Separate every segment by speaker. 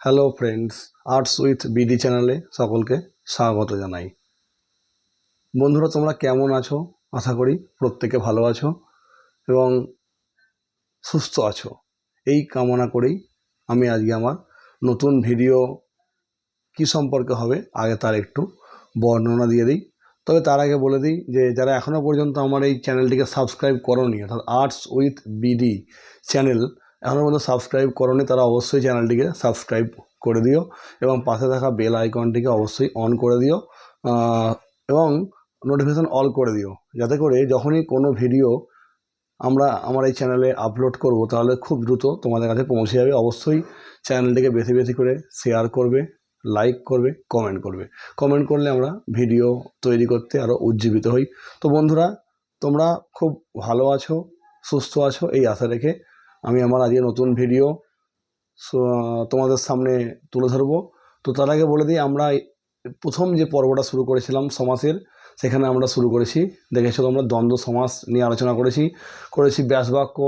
Speaker 1: Hello friends, arts with BD চ্যানেলে সকলকে স্বাগত জানাই। বন্ধুরা, তোমরা কেমন আছো? আশা করি প্রত্যেকে ভালো আছো এবং সুস্থ আছো। এই কামনা করেই আমি আজকে আমার নতুন ভিডিও কী সম্পর্কে হবে আগে তার একটু বর্ণনা দিয়ে দিই। তবে তার আগে বলে দিই যে যারা এখনও পর্যন্ত আমার এই চ্যানেলটিকে সাবস্ক্রাইব করোনি, অর্থাৎ আর্টস উইথ বিডি চ্যানেল এখনও পর্যন্ত সাবস্ক্রাইব করোনি, তারা অবশ্যই চ্যানেলটিকে সাবস্ক্রাইব করে দিও এবং পাশে থাকা বেল আইকনটিকে অবশ্যই অন করে দিও এবং নোটিফিকেশান অল করে দিও, যাতে করে যখনই কোনো ভিডিও আমার এই চ্যানেলে আপলোড করব তাহলে খুব দ্রুত তোমাদের কাছে পৌঁছে যাবে। অবশ্যই চ্যানেলটিকে বেশি বেশি করে শেয়ার করবে, লাইক করবে, কমেন্ট করবে। কমেন্ট করলে আমরা ভিডিও তৈরি করতে আরও উজ্জীবিত হই। তো বন্ধুরা, তোমরা খুব ভালো আছো, সুস্থ আছো এই আশা রেখে আমি আমার আজকে নতুন ভিডিও তোমাদের সামনে তুলে ধরবো। তো তার আগে বলে দিই, আমরা প্রথম যে পর্বটা শুরু করেছিলাম সমাসের, সেখানে আমরা শুরু করেছি, দেখেছো তোমরা, দ্বন্দ্ব সমাস নিয়ে আলোচনা করেছি ব্যাসবাক্য,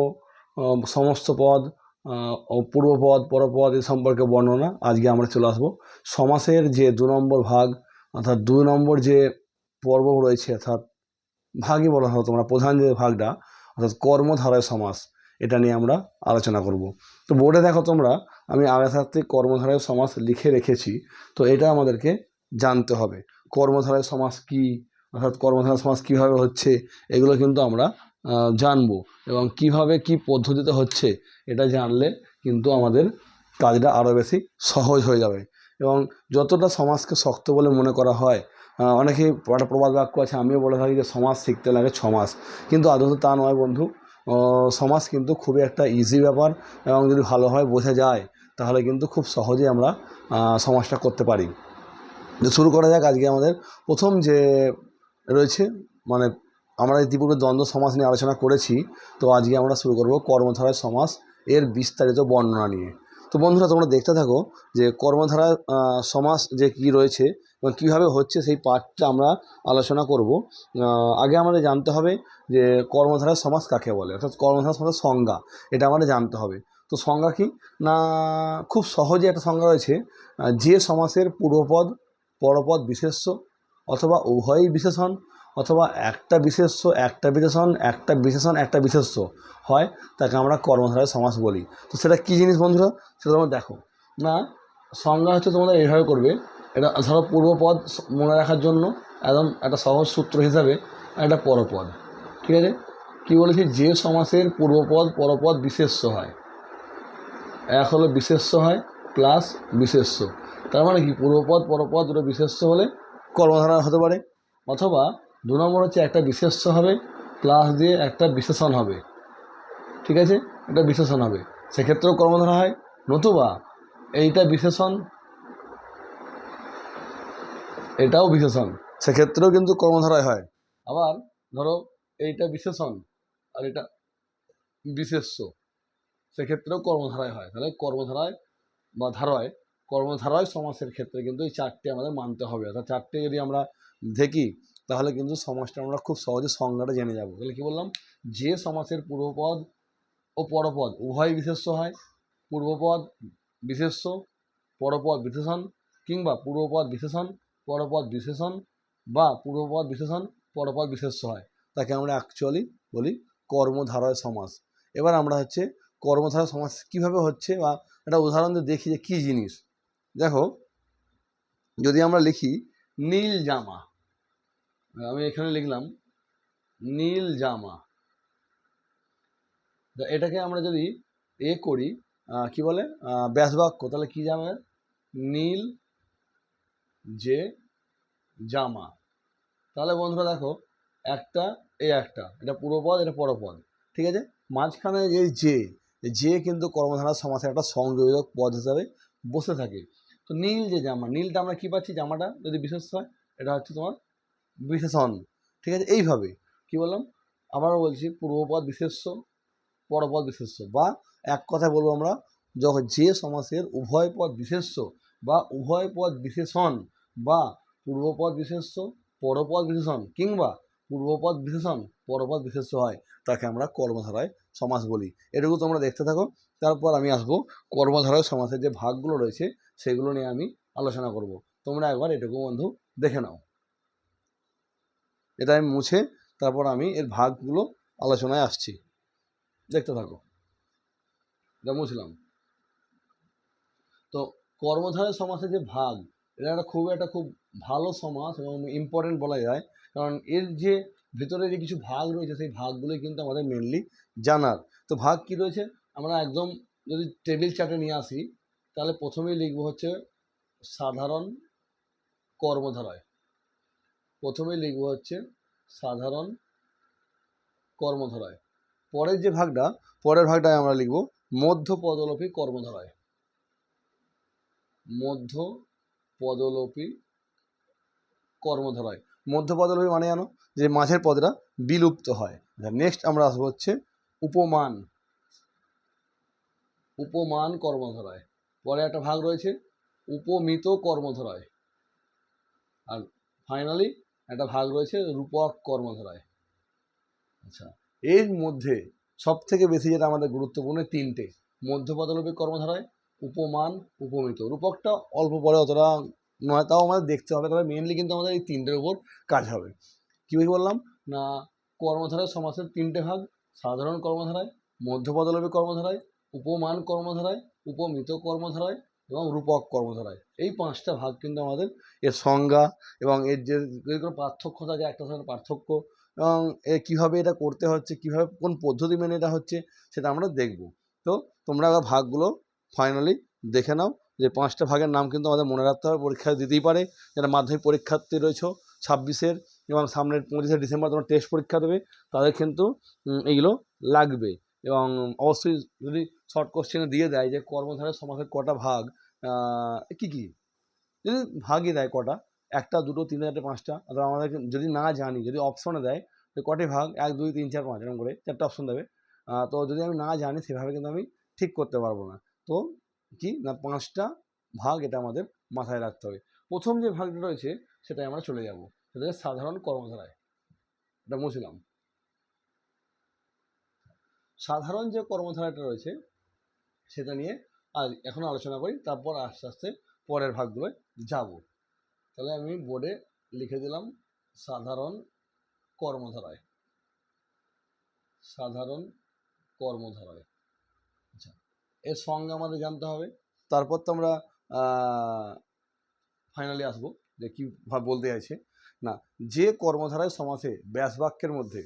Speaker 1: সমস্ত পদ, পূর্বপদ, পরপদ এ সম্পর্কে বর্ণনা। আজকে আমরা চলে আসবো সমাসের যে 2 নম্বর ভাগ, অর্থাৎ 2 নম্বর যে পর্ব রয়েছে, অর্থাৎ ভাগই বলা হয় তোমরা, প্রধান যে ভাগটা অর্থাৎ কর্মধারয় সমাস, এটা নিয়ে আমরা আলোচনা করব। তো বোর্ডে দেখো তোমরা, আমি আগে থাকতে কর্মধারয় সমাস লিখে রেখেছি। তো এটা আমাদেরকে জানতে হবে কর্মধারয় সমাস কি, অর্থাৎ কর্মধারয় সমাস কীভাবে হচ্ছে, এগুলো কিন্তু আমরা জানবো এবং কিভাবে কি পদ্ধতিতে হচ্ছে এটা জানলে কিন্তু আমাদের কাজটা আরও বেশি সহজ হয়ে যাবে। এবং যতটা সমাজকে শক্ত বলে মনে করা হয়, অনেকেই একটা প্রবাদ বাক্য আছে, আমিও বলে থাকি যে সমাজ শিখতে লাগে 6 মাস, কিন্তু আদৌ তা নয় বন্ধু। সমাজ কিন্তু খুবই একটা ইজি ব্যাপার এবং যদি ভালোভাবে বোঝা যায় তাহলে কিন্তু খুব সহজেই আমরা সমাজটা করতে পারি। শুরু করা যাক। আজকে আমাদের প্রথম যে রয়েছে, মানে আমরা ইতিপূর্বে দ্বন্দ্ব সমাস নিয়ে আলোচনা করেছি, তো আজকে আমরা শুরু করব কর্মধারয় সমাস এর বিস্তারিত বর্ণনা নিয়ে। তো বন্ধুরা, তোমরা দেখতে থাকো যে কর্মধারয় সমাস যে কী রয়েছে এবং কীভাবে হচ্ছে সেই পার্টটা আমরা আলোচনা করব। আগে আমাদের জানতে হবে যে কর্মধারয় সমাস কাকে বলে, অর্থাৎ কর্মধারয় সমাসের সংজ্ঞা, এটা আমাদের জানতে হবে। তো সংজ্ঞা কি না, খুব সহজে একটা সংজ্ঞা রয়েছে, যে সমাসের পূর্বপদ পরপদ বিশেষ্য অথবা উভয়ই বিশেষণ অথবা একটা বিশেষ্য একটা বিশেষণ একটা বিশেষণ একটা বিশেষ্য হয়, তাকে আমরা কর্মধারয় সমাস বলি। তো সেটা কী জিনিস বন্ধুরা, সেটা তোমরা দেখো না। সংজ্ঞা হচ্ছে তোমাদের এইভাবে করবে, এটা ধরো পূর্বপদ মনে রাখার জন্য একদম একটা সহজ সূত্র হিসাবে একটা পরপদ, ঠিক আছে। কী বলেছি, যে সমাসের পূর্বপদ পরপদ বিশেষ্য হয়, এক হলো বিশেষ্য হয় প্লাস বিশেষ্য, তার মানে কি পূর্বপদ পরপদ দুটো বিশেষ্য হলে কর্মধারা হতে পারে, অথবা 2 নম্বর হচ্ছে একটা বিশেষ্য হবে প্লাস দিয়ে একটা বিশেষণ হবে, ঠিক আছে, একটা বিশেষণ হবে, সেক্ষেত্রেও কর্মধারা হয়। নতুবা এইটা বিশেষণ এটাও বিশেষণ, সেক্ষেত্রেও কিন্তু কর্মধারায় হয়। আবার ধরো এইটা বিশেষণ আর এটা বিশেষ্য, সেক্ষেত্রেও কর্মধারায় হয়। তাহলে কর্মধারায় বা ধারায়, কর্মধারায় সমাসের ক্ষেত্রে কিন্তু এই 4টে আমাদের মানতে হবে। অর্থাৎ 4টে যদি আমরা দেখি তাহলে কিন্তু সমাসটা আমরা খুব সহজে সংজ্ঞাটা জেনে যাব। তাহলে কী বললাম, যে সমাসের পূর্বপদ ও পরপদ উভয় বিশেষ্য হয়, পূর্বপদ বিশেষ্য পরপদ বিশেষণ, কিংবা পূর্বপদ বিশেষণ পরপদ বিশেষণ বা পূর্বপদ বিশেষণ পরপদ বিশেষ্য হয়, তাকে আমরা অ্যাকচুয়ালি বলি কর্মধারয় সমাস। এবার আমরা হচ্ছে কর্মধারয় সমাস কীভাবে হচ্ছে বা একটা উদাহরণ দিয়ে দেখি যে কী জিনিস। দেখো, যদি আমরা লিখি নীল জামা, আমি এখানে লিখলাম নীল জামা, এটাকে আমরা যদি করি কি বলে ব্যাসবাক্য, তাহলে কি যাবে, নীল যে জামা। তাহলে বন্ধুরা দেখো, একটা এটা পূর্বপদ এটা পরপদ, ঠিক আছে। মাঝখানে এই যে কিন্তু কর্মধারয় সমাসের একটা সংযোজক পদ হিসাবে বসে থাকে। তো নীল যে জামা, নীলটা আমরা কি পাচ্ছি, জামাটা যদি বিশেষ হয় এটা হচ্ছে তোমার বিশেষণ, ঠিক আছে। এইভাবে কি বললাম, আবারও বলছি, পূর্বপদ বিশেষ্য পরপদ বিশেষ্য, বা এক কথায় বলবো আমরা, যখন যে সমাসের উভয় পদ বিশেষ্য বা উভয় পদ বিশেষণ বা পূর্বপদ বিশেষ্য পরপদ বিশেষণ কিংবা পূর্বপদ বিশেষণ পরপদ বিশেষ্য হয়, তাকে আমরা কর্মধারয় সমাস বলি। এটুকু তোমরা দেখতে থাকো, তারপর আমি আসবো কর্মধারয় সমাসের যে ভাগগুলো রয়েছে সেগুলো নিয়ে আমি আলোচনা করব। তোমরা একবার এটুকু বন্ধু দেখে নাও। এটা আমি মুছে তারপর আমি এর ভাগগুলো আলোচনায় আসছি, দেখতে থাকো। এটা মুছলাম। তো কর্মধারয় সমাসের যে ভাগ, এটা একটা খুব ভালো সমাস এবং ইম্পর্টেন্ট বলা যায়, কারণ এর যে ভেতরে যে কিছু ভাগ রয়েছে সেই ভাগগুলোই কিন্তু আমাদের মেনলি জানার। তো ভাগ কি রয়েছে আমরা একদম যদি টেবিল চার্টে নিয়ে আসি, তাহলে প্রথমেই লিখবো হচ্ছে সাধারণ কর্মধারয়। প্রথমেই লিখবো হচ্ছে সাধারণ কর্মধারয়। পরের ভাগটায় আমরা লিখবো মধ্য পদলোপী কর্মধারয়। মধ্য পদলোপী কর্মধারয়। মধ্য পদলোপী মানে জানো যে মাঝের পদটা বিলুপ্ত হয়। নেক্সট আমরা আসবো হচ্ছে উপমান। উপমান কর্মধারয়। পরে একটা ভাগ রয়েছে উপমিত কর্মধারয়। আর ফাইনালি একটা ভাগ রয়েছে রূপক কর্মধারয়। আচ্ছা, এর মধ্যে সব থেকে বেশি যেটা আমাদের গুরুত্বপূর্ণ তিনটে: মধ্য পদলোপী কর্মধারয়, উপমান, উপমিত। রূপকটা অল্প পরে অতটা নয়, তাও আমাদের দেখতে হবে, তবে মেনলি কিন্তু আমাদের এই তিনটের উপর কাজ হবে। কী বললাম না, কর্মধারয় সমাসের তিনটে ভাগ: সাধারণ কর্মধারয়, মধ্য পদলোপী কর্মধারয়, উপমান কর্মধারয়, উপমিত কর্মধারয় এবং রূপক কর্মধারয়। এই পাঁচটা ভাগ কিন্তু আমাদের এর সংজ্ঞা এবং এর যে কোনো পার্থক্য থাকে, একটা সাথে পার্থক্য, এবং কীভাবে এটা করতে হচ্ছে, কীভাবে কোন পদ্ধতি মেনে এটা হচ্ছে, সেটা আমরা দেখব। তো তোমরা আবার ভাগগুলো ফাইনালি দেখে নাও। যে পাঁচটা ভাগের নাম কিন্তু আমাদের মনে রাখতে হবে, পরীক্ষা দিতেই পারে। যারা মাধ্যমিক পরীক্ষার্থী রয়েছ 26-এর এবং সামনের 25শে ডিসেম্বর তোমরা টেস্ট পরীক্ষা দেবে, তাদের কিন্তু এইগুলো লাগবে। এবং অবশ্যই যদি শর্ট কোশ্চেনে দিয়ে দেয় যে কর্মধারয় সমাসের কটা ভাগ, কী কী, যদি ভাগই দেয় কটা, একটা, দুটো, তিনটে, চারটে, পাঁচটা, অথবা আমাদের যদি না জানি, যদি অপশনে দেয় যে কটি ভাগ, 1, 2, 3, 4, 5 এরকম করে 4টে অপশন দেবে, তো যদি আমি না জানি সেভাবে কিন্তু আমি ঠিক করতে পারবো না। তো কি না, 5টা ভাগ এটা আমাদের মাথায় রাখতে হবে। প্রথম যে ভাগটা রয়েছে সেটাই আমরা চলে যাব, সেটা হচ্ছে সাধারণ কর্মধারায়। এটা মুছলাম। সাধারণ যে কর্মধারাটা রয়েছে সেটা নিয়ে আজ এখন আলোচনা করি, তারপর আস্তে আস্তে পরের ভাগগুলোয় যাব। তাহলে আমি বোর্ডে লিখে দিলাম সাধারণ কর্মধারায়। সাধারণ কর্মধারায়। আচ্ছা, এর সঙ্গে আমাদের জানতে হবে। তারপর তো আমরা ফাইনালি আসবো যে কী বলতে চাইছে না, যে কর্মধারায় সমাসে ব্যাস বাক্যের মধ্যে,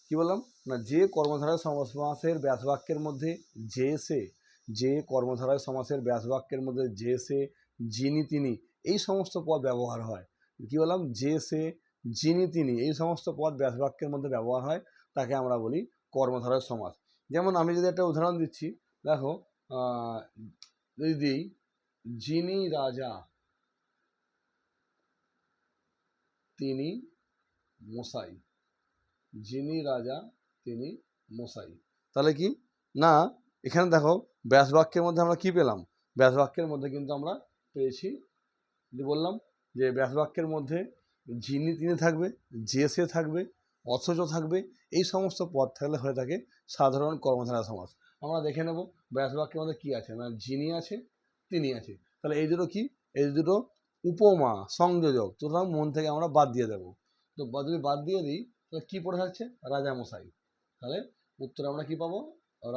Speaker 1: কি বললাম না, যে কর্মধারায় সমাসের ব্যাস বাক্যের মধ্যে যে সে, যে কর্মধারায় সমাসের ব্যাস বাক্যের মধ্যে যে সে, যিনি তিনি, এই সমস্ত পদ ব্যবহার হয়। কি বললাম, যে সে, যিনি তিনি, এই সমস্ত পদ ব্যাস বাক্যের মধ্যে ব্যবহার হয়, তাকে আমরা বলি কর্মধারয় সমাস। যেমন আমি যদি একটা উদাহরণ দিচ্ছি, দেখো, যদি দিই যিনি রাজা তিনি মশাই। যিনি রাজা তিনি মশাই। তাহলে কি না, এখানে দেখো ব্যাস বাক্যের মধ্যে আমরা কি পেলাম, ব্যাস বাক্যের মধ্যে কিন্তু আমরা পেয়েছি, যে বললাম যে ব্যাস বাক্যের মধ্যে যিনি তিনি থাকবে, যে সে থাকবে, অথচ থাকবে, এই সমস্ত পদ থাকলে হয়ে থাকে সাধারণ কর্মধারয় সমাস। আমরা দেখে নেব ব্যাস বাক্যের মধ্যে কি আছে না, যিনি আছে, তিনি আছে। তাহলে এই দুটো কি, এই দুটো উপমা সংযোজক, সুতরাং মন থেকে আমরা বাদ দিয়ে দেবো। তো যদি বাদ দিয়ে দিই তাহলে কি পড়ে থাকছে, রাজা মশাই। তাহলে উত্তরে আমরা কি পাবো,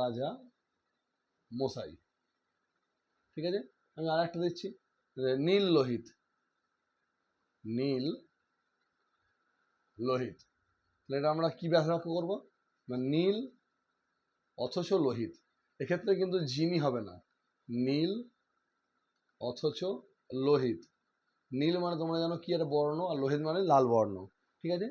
Speaker 1: রাজা মশাই। ঠিক আছে, আমি আর একটা দিচ্ছি, নীল লোহিত। নীল লোহিত। তাহলে এটা আমরা কি ব্যাস বাক্য করবো না, নীল অথচ লোহিত। এক্ষেত্রে কিন্তু যিনি হবে না, নীল অথচ লোহিত। নীল মানে তোমরা জানো কি একটা বর্ণ, আর লোহিত মানে লাল বর্ণ। ঠিক আছে,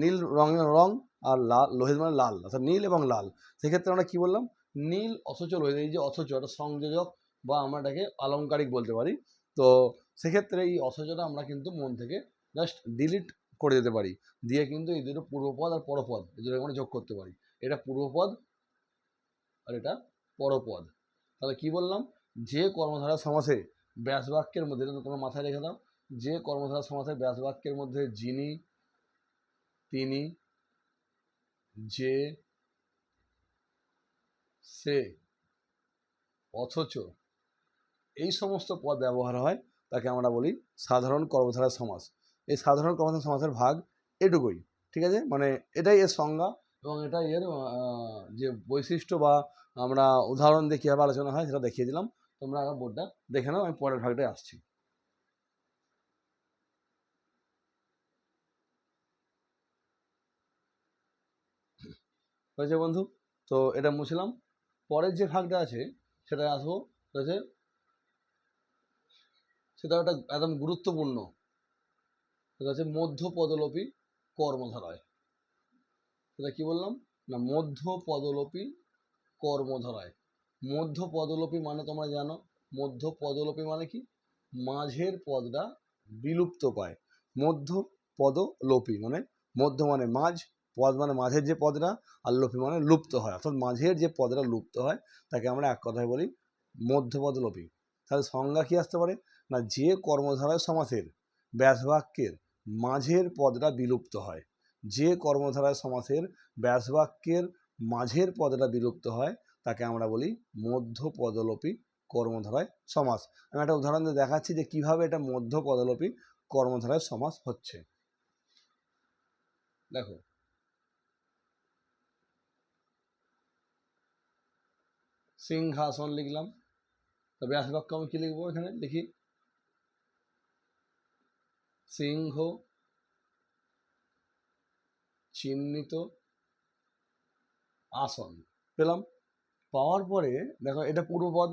Speaker 1: নীল রং আর লাল, লোহিত মানে লাল, অর্থাৎ নীল এবং লাল। সেক্ষেত্রে আমরা কি বললাম, নীল অথচ লোহিত। এই যে অথচ, একটা সংযোজক বা আমরা এটাকে আলংকারিক বলতে পারি। তো সেক্ষেত্রে এই অথচটা আমরা কিন্তু মন থেকে জাস্ট ডিলিট করে দিতে পারি, দিয়ে কিন্তু এই দুটো পূর্বপদ আর পরপদ এই দুটো আমরা যোগ করতে পারি। এটা পূর্বপদ আর এটা পরপদ। তাহলে কি বললাম, যে কর্মধারা সমাসে ব্যাস বাক্যের মধ্যে, তোমরা মাথায় রেখে দাও, যে কর্মধারা সমাসের ব্যাস বাক্যের মধ্যে যিনি, তিনি, যে, সে, অথচ, এই সমস্ত পদ ব্যবহার হয় তাকে আমরা বলি সাধারণ কর্মধারয় সমাস। এই সাধারণ কর্মধারয় সমাসের ভাগ এটুকুই, ঠিক আছে? মানে এটাই এর সংজ্ঞা এবং এটাই এর যে বৈশিষ্ট্য বা আমরা উদাহরণ দিয়ে কীভাবে আলোচনা হয় সেটা দেখিয়ে দিলাম। তোমরা বোর্ডটা দেখে নাও, আমি পরের ভাগটায় আসছি। হয়েছে বন্ধু? তো এটা মুছলাম। পরের যে ভাগটা আছে সেটা আসবো, হচ্ছে সেটা একটা একদম গুরুত্বপূর্ণ, সেটা হচ্ছে মধ্য পদলোপী কর্মধারয়। সেটা কি বললাম না, মধ্য পদলোপী কর্মধারয়। মধ্য পদলোপী মানে তোমরা জানো, মধ্য পদলোপী মানে কি, মাঝের পদটা বিলুপ্ত পায়। মধ্য পদলোপী মানে মধ্য মানে মাঝ, পদ মানে মাঝের যে পদটা, আর লোপী মানে লুপ্ত হয়, অর্থাৎ মাঝের যে পদটা লুপ্ত হয় তাকে আমরা এক কথায় বলি মধ্যপদলোপী। তাহলে সংজ্ঞা কি আসতে পারে না, যে কর্মধারয় সমাসের ব্যাসবাক্যের মাঝের পদটা বিলুপ্ত হয়, যে কর্মধারয় সমাসের ব্যাসবাক্যের মাঝের পদটা বিলুপ্ত হয় তাকে আমরা বলি মধ্য পদলোপী কর্মধারয় সমাস। আমি একটা উদাহরণ দিয়ে দেখাচ্ছি যে কিভাবে এটা মধ্য পদলোপী কর্মধারয় সমাস হচ্ছে। দেখো, সিংহাসন লিখলাম, তবে ব্যাসবাক্য আমি কি লিখবো, এখানে লিখি সিংহ চিহ্নিত আসন। পেলাম। পাওয়ার পরে দেখো এটা পূর্বপদ,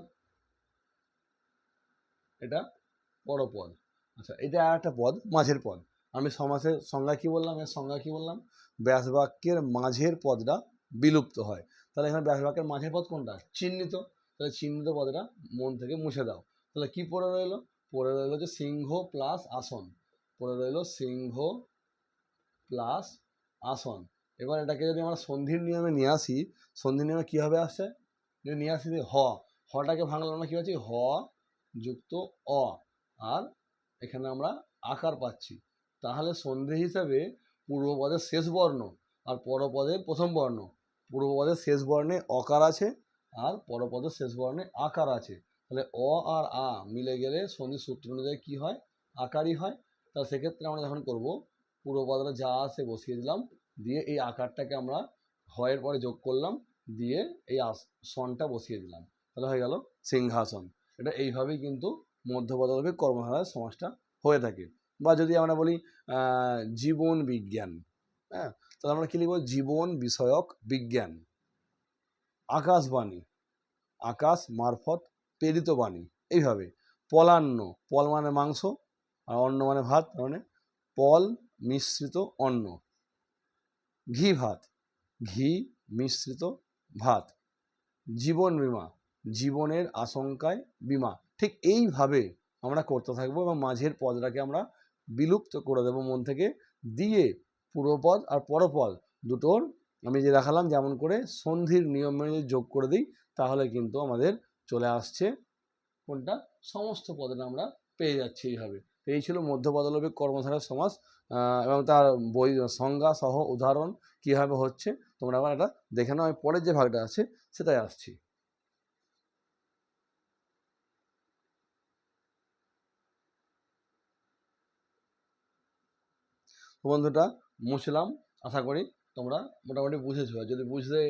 Speaker 1: এটা পরপদ। আচ্ছা, এটা আর একটা পদ, মাঝের পদ। আমি সমাসের সংজ্ঞা কি বললাম, এর সংজ্ঞা কি বললাম, ব্যাসবাক্যের মাঝের পদটা বিলুপ্ত হয়। তাহলে এখানে ব্যাসবাক্যের মাঝের পদ কোনটা, চিহ্নিত। তাহলে চিহ্নিত পদটা মন থেকে মুছে দাও। তাহলে কি পড়ে রইলো, পড়ে রইলো যে সিংহ প্লাস আসন, পড়ে রইলো সিংহ প্লাস আসন। এবার এটাকে যদি আমরা সন্ধির নিয়মে নিয়ে আসি, সন্ধির নিয়মে কীভাবে আসছে, যদি নিয়ে আসি হটাকে ভাঙলাম আমরা কী পাচ্ছি, হ যুক্ত অ, আর এখানে আমরা আকার পাচ্ছি। তাহলে সন্ধি হিসাবে পূর্বপদের শেষ বর্ণ আর পরপদের প্রথম বর্ণ, পূর্বপদের শেষ বর্ণে অকার আছে আর পরপদের শেষ বর্ণে আকার আছে। তাহলে অ আর আ মিলে গেলে সন্ধির সূত্র অনুযায়ী কী হয়, আকারই হয়। তাহলে সেক্ষেত্রে আমরা যখন করব, পূর্বপদটা যা আছে বসিয়ে দিলাম, দিয়ে এই আকারটাকে আমরা হয়ের পরে যোগ করলাম, দিয়ে এই সনটা বসিয়ে দিলাম, তাহলে হয়ে গেল সিংহাসন। এটা এইভাবেই কিন্তু মধ্যপদলোপী কর্মধারয় সমাসটা হয়ে থাকে। বা যদি আমরা বলি জীবন বিজ্ঞান, হ্যাঁ, তাহলে আমরা কি লিখব, জীবন বিষয়ক বিজ্ঞান। আকাশবাণী, আকাশ মারফত প্রেরিত বাণী। এইভাবে পলান্ন, পল মানে মাংস আর অন্ন মানে ভাত, মানে পল মিশ্রিত অন্ন। ঘি ভাত, ঘি মিশ্রিত ভাত। জীবন বিমা, জীবনের আশঙ্কায় বিমা। ঠিক এইভাবে আমরা করতে থাকবো এবং মাঝের পদটাকে আমরা বিলুপ্ত করে দেবো মন থেকে, দিয়ে পূর্বপদ আর পরপদ দুটোর আমি যে দেখালাম যেমন করে সন্ধির নিয়ম মেনে যোগ করে দিই, তাহলে কিন্তু আমাদের চলে আসছে কোনটা, সমস্ত পদটা আমরা পেয়ে যাচ্ছি এইভাবে। এই ছিল মধ্যপদলোপী কর্মধারয় সমাস এবং তার বই সংজ্ঞা সহ উদাহরণ কীভাবে হচ্ছে তোমরা আবার এটা দেখে নাও। আমি পরের যে ভাগটা আছে সেটাই আসছি। বন্ধুটা মুছলাম, আশা করি তোমরা মোটামুটি বুঝেছো। আর যদি বুঝতে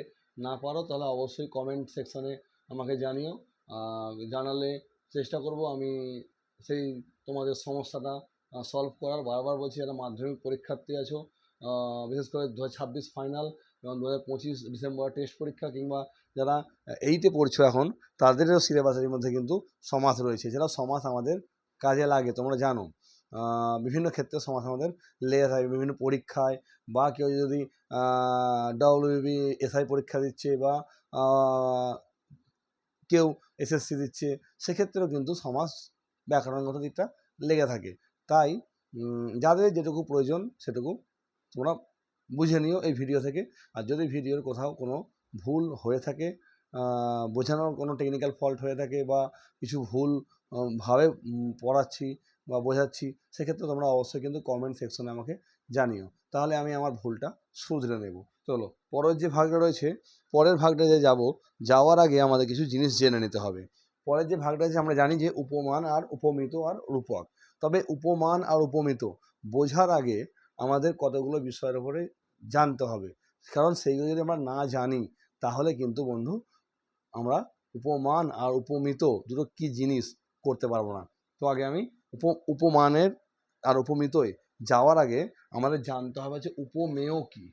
Speaker 1: না পারো তাহলে অবশ্যই কমেন্ট সেকশানে আমাকে জানিও, জানালে চেষ্টা করব আমি সেই তোমাদের সমস্যাটা সলভ করার। বারবার বলছি, যারা মাধ্যমিক পরীক্ষার্থী আছো, বিশেষ করে 2026 ফাইনাল এবং 2025 ডিসেম্বর টেস্ট পরীক্ষা, কিংবা যারা 8-এ পড়ছো এখন, তাদেরও সিলেবাসের মধ্যে কিন্তু সমাস রয়েছে। যেটা সমাস আমাদের কাজে লাগে তোমরা জানো, বিভিন্ন ক্ষেত্রে সমাস আমাদের লেগে থাকে, বিভিন্ন পরীক্ষায়, বা কেউ যদি ডব্লিউবি এসআই পরীক্ষা দিচ্ছে, বা কেউ এসএসসি দিচ্ছে, সেক্ষেত্রেও কিন্তু সমাস ব্যাকরণগত দিকটা লেগে থাকে। তাই যাদের যেটুকু প্রয়োজন সেটুকু তোমরা বুঝে নিও এই ভিডিও থেকে। আর যদি ভিডিওর কোথাও কোনো ভুল হয়ে থাকে, বোঝানোর কোনো টেকনিক্যাল ফল্ট হয়ে থাকে, বা কিছু ভুল ভাবে পড়াচ্ছি বা বোঝাচ্ছি, সেক্ষেত্রে তোমরা অবশ্যই কিন্তু কমেন্ট সেকশনে আমাকে জানিও, তাহলে আমি আমার ভুলটা শুধরে নেব। চলো পরের যে ভাগটা রয়েছে, পরের ভাগটা যে যাওয়ার আগে আমাদের কিছু জিনিস জেনে নিতে হবে। পরের যে ভাগটা আছে আমরা জানি যে উপমান আর উপমিত আর রূপক। তবে উপমান আর উপমিত বোঝার আগে আমাদের কতগুলো বিষয়ের উপরে জানতে হবে, কারণ সেইগুলো যদি আমরা না জানি তাহলে কিন্তু বন্ধু আমরা উপমান আর উপমিত দুটো কি জিনিস করতে পারবো না। তো আগে আমি উপমানের আর উপমিতই যাওয়ার আগে আমাদের জানতে হবে যে উপমেয় কি।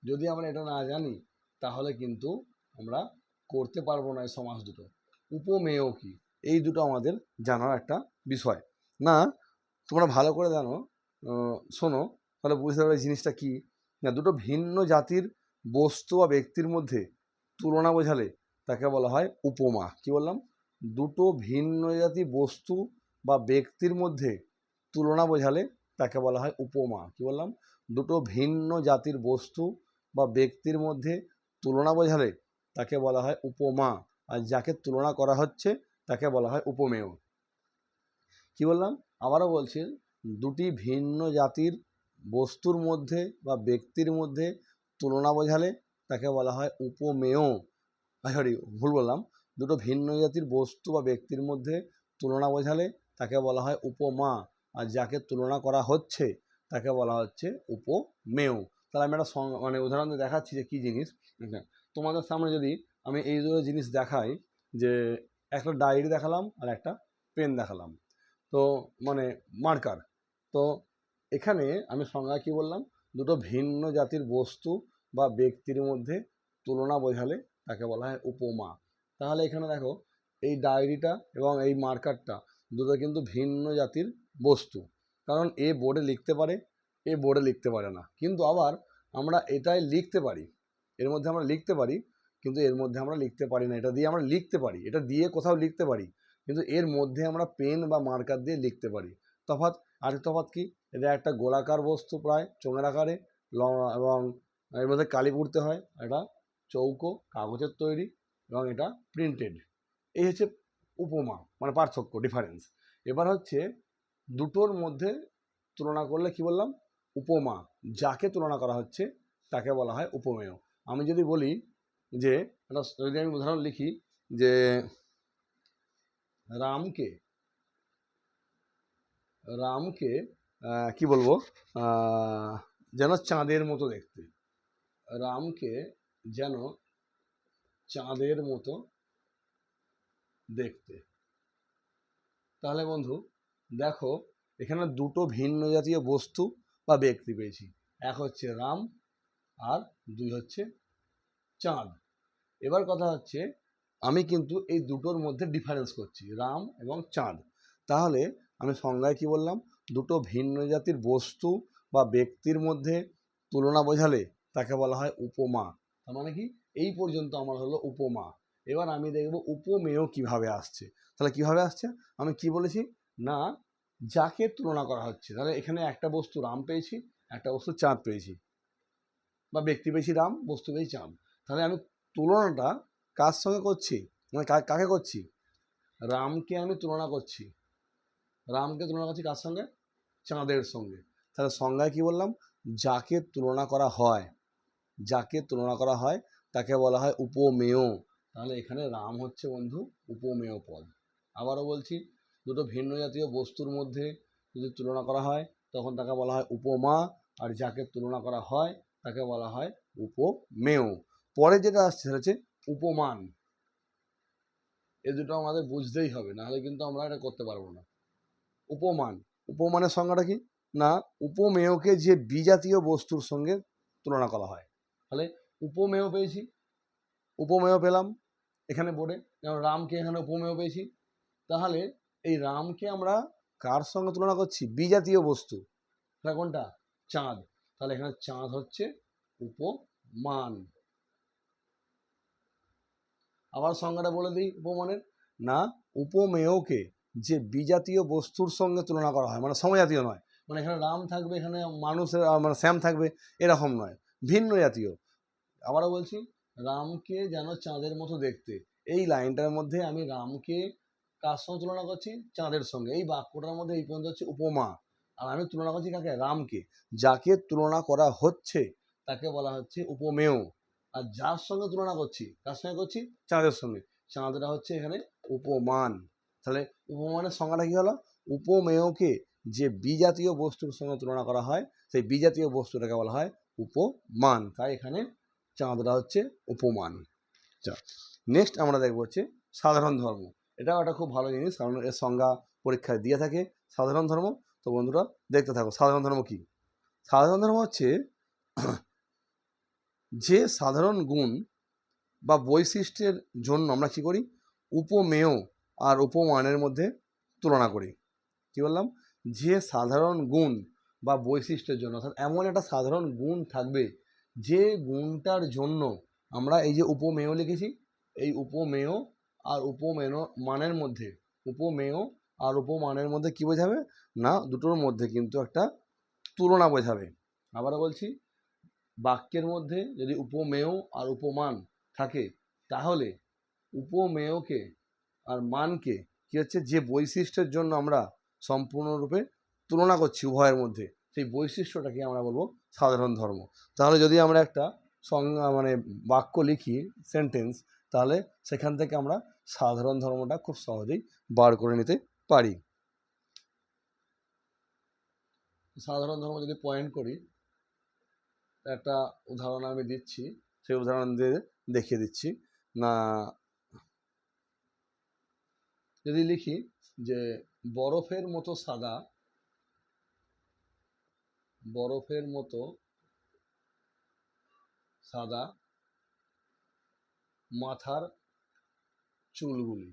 Speaker 1: যদি আমরা এটা না জানি তাহলে কিন্তু আমরা করতে পারবো না এই সমাস দুটো। উপমেয় কি, এই দুটো আমাদের জানার একটা বিষয়। না তোমরা ভালো করে জানো, শোনো, তাহলে বুঝতে পারবে জিনিসটা কি। না, দুটো ভিন্ন জাতির বস্তু বা ব্যক্তির মধ্যে তুলনা বোঝালে তাকে বলা হয় উপমা। কি বললাম? দুটো ভিন্ন জাতি বস্তু বা ব্যক্তির মধ্যে তুলনা বোঝালে তাকে বলা হয় উপমা। কি বললাম? দুটো ভিন্ন জাতির বস্তু বা ব্যক্তির মধ্যে তুলনা বোঝালে তাকে বলা হয় উপমা, আর যাকে তুলনা করা হচ্ছে তাকে বলা হয় উপমেয়। কি বললাম? আবারও বলছি, দুটি ভিন্ন জাতির বস্তুর মধ্যে বা ব্যক্তির মধ্যে তুলনা বোঝালে তাকে বলা হয় উপমেয়। সরি, ভুল বললাম। দুটো ভিন্ন জাতির বস্তু বা ব্যক্তির মধ্যে তুলনা বোঝালে তাকে বলা হয় উপমা, আর যাকে তুলনা করা হচ্ছে তাকে বলা হচ্ছে উপমেয়। তাহলে আমি একটা মানে উদাহরণ দিয়ে দেখাচ্ছি যে কী জিনিস। তোমাদের সামনে যদি আমি এই দুটো জিনিস দেখাই, যে একটা ডায়েরি দেখালাম আর একটা পেন দেখালাম, তো মানে মার্কার, তো এখানে আমি সংজ্ঞা কী বললাম? দুটো ভিন্ন জাতির বস্তু বা ব্যক্তির মধ্যে তুলনা বোঝালে তাকে বলা হয় উপমা। তাহলে এখানে দেখো, এই ডায়েরিটা এবং এই মার্কারটা দুটো কিন্তু ভিন্ন জাতির বস্তু, কারণ এ বোর্ডে লিখতে পারে, এ বোর্ডে লিখতে পারে না। কিন্তু আবার আমরা এটাই লিখতে পারি, এর মধ্যে আমরা লিখতে পারি, কিন্তু এর মধ্যে আমরা লিখতে পারি না। এটা দিয়ে আমরা লিখতে পারি, এটা দিয়ে কোথাও লিখতে পারি, কিন্তু এর মধ্যে আমরা পেন বা মার্কার দিয়ে লিখতে পারি। তফাৎ, আর তফাৎ কি? এটা একটা গোলাকার বস্তু প্রায় চোঙের আকারে, এবং এর মধ্যে কালি করতে হয়, এটা চৌকো কাগজের তৈরি, এবং এটা প্রিন্টেড। এই হচ্ছে উপমা, মানে পার্থক্য, ডিফারেন্স। এবার হচ্ছে দুটোর মধ্যে তুলনা করলে কি বললাম? উপমা। যাকে তুলনা করা হচ্ছে তাকে বলা হয় উপমেয়। আমি যদি বলি যে, যদি আমি উদাহরণ লিখি যে রামকে রামকে কি বলবো, যেন চাঁদের মতো দেখতে। রামকে যেন চাঁদের মতো দেখতে। তাহলে বন্ধু দেখো, এখানে দুটো ভিন্ন জাতীয় বস্তু বা ব্যক্তি পেয়েছি। এক হচ্ছে রাম আর দুই হচ্ছে চাঁদ। এবার কথা হচ্ছে, আমি কিন্তু এই দুটোর মধ্যে ডিফারেন্স করছি, রাম এবং চাঁদ। তাহলে আমি সংজ্ঞায় কি বললাম? দুটো ভিন্ন জাতির বস্তু বা ব্যক্তির মধ্যে তুলনা বোঝালে তাকে বলা হয় উপমা। তার মানে কি? এই পর্যন্ত আমার হলো উপমা। এবার আমি দেখব উপমেয় কিভাবে আসছে। তাহলে কিভাবে আসছে? আমি কি বলেছি? না, যাকে তুলনা করা হচ্ছে। তাহলে এখানে একটা বস্তু রাম পেয়েছি, একটা বস্তু চাঁদ পেয়েছি, বা ব্যক্তি পেয়েছি রাম, বস্তু পেয়েছি চাঁদ। তাহলে আমি তুলনাটা কার সঙ্গে করছি? মানে কাকে করছি? রামকে আমি তুলনা করছি, রামকে তুলনা করছি কার সঙ্গে? চাঁদের সঙ্গে। তাহলে সংজ্ঞায় কি বললাম? যাকে তুলনা করা হয়, যাকে তুলনা করা হয় তাকে বলা হয় উপমেয়। তাহলে এখানে রাম হচ্ছে বন্ধু উপমেয় পদ। আবারও বলছি, দুটো ভিন্ন জাতীয় বস্তুর মধ্যে যদি তুলনা করা হয় তখন তাকে বলা হয় উপমা, আর যাকে তুলনা করা হয় তাকে বলা হয় উপমেয়। পরে যেটা আসছে সেটা হচ্ছে উপমান। এ দুটো আমাদের বুঝতেই হবে, নাহলে কিন্তু আমরা এটা করতে পারবো না। উপমান, উপমানের সংজ্ঞাটা কি? না, উপমেয়কে যে বিজাতীয় বস্তুর সঙ্গে তুলনা করা হয়। তাহলে উপমেয় পেয়েছি, উপমেয় পেলাম এখানে বোর্ডে, যেমন রামকে এখানে উপমেয় পেয়েছি। তাহলে এই রামকে আমরা কার সঙ্গে তুলনা করছি? বিজাতীয় বস্তু। তাহলে কোনটা? চাঁদ। তাহলে এখানে চাঁদ হচ্ছে উপমান। আবার সংজ্ঞাটা বলে দিই উপমানের। না, উপমেয়কে যে বিজাতীয় বস্তুর সঙ্গে তুলনা করা হয়, মানে সমজাতীয় নয়, মানে এখানে রাম থাকবে, এখানে মানুষের মানে শ্যাম থাকবে, এরকম নয়, ভিন্ন জাতীয়। আবারও বলছি, রামকে যেন চাঁদের মতো দেখতে, এই লাইনটার মধ্যে আমি রামকে কার সঙ্গে তুলনা করছি? চাঁদের সঙ্গে। এই বাক্যটার মধ্যে এই পর্যন্ত হচ্ছে উপমা। আর আমি তুলনা করছি কাকে? রামকে। যাকে তুলনা করা হচ্ছে তাকে বলা হচ্ছে উপমেয়। আর যার সঙ্গে তুলনা করছি, কার সঙ্গে করছি? চাঁদের সঙ্গে। চাঁদটা হচ্ছে এখানে উপমান। তাহলে উপমানের সংজ্ঞাটা কি হলো? উপমেয়কে যে বিজাতীয় বস্তুর সঙ্গে তুলনা করা হয় সেই বিজাতীয় বস্তুটাকে বলা হয় উপমান। তাই এখানে চাঁদটা হচ্ছে উপমান। নেক্সট আমরা দেখবো হচ্ছে সাধারণ ধর্ম। এটাও একটা খুব ভালো জিনিস, কারণ এর সংজ্ঞা পরীক্ষায় দিয়ে থাকে সাধারণ ধর্ম। তো বন্ধুরা দেখতে থাকো সাধারণ ধর্ম কি। সাধারণ ধর্ম হচ্ছে যে সাধারণ গুণ বা বৈশিষ্ট্যের জন্য আমরা কি করি? উপমেয় আর উপমানের মধ্যে তুলনা করি। কি বললাম? যে সাধারণ গুণ বা বৈশিষ্ট্যের জন্য, অর্থাৎ এমন একটা সাধারণ গুণ থাকবে যে গুণটার জন্য আমরা এই যে উপমেয় লিখেছি, এই উপমেয় আর উপমেয় মানের মধ্যে, উপমেয় আর উপমানের মধ্যে কি বোঝাবে? না, দুটোর মধ্যে কিন্তু একটা তুলনা বোঝাবে। আবারও বলছি, বাক্যের মধ্যে যদি উপমেয় আর উপমান থাকে তাহলে উপমেয়কে আর মানকে কি হচ্ছে, যে বৈশিষ্ট্যের জন্য আমরা সম্পূর্ণরূপে তুলনা করছি উভয়ের মধ্যে, সেই বৈশিষ্ট্যটাকে আমরা বলবো সাধারণ ধর্ম। তাহলে যদি আমরা একটা সংজ্ঞা মানে বাক্য লিখি, সেন্টেন্স, তাহলে সেখান থেকে আমরা সাধারণ ধর্মটা খুব সহজেই বার করে নিতে পারি। সাধারণ ধর্ম যদি পয়েন্ট করি, একটা উদাহরণ আমি দিচ্ছি, সেই উদাহরণ দিয়ে দেখিয়ে দিচ্ছি। না, যদি লিখি যে বরফের মতো সাদা, বরফের মতো সাদা মাথার চুলগুলি।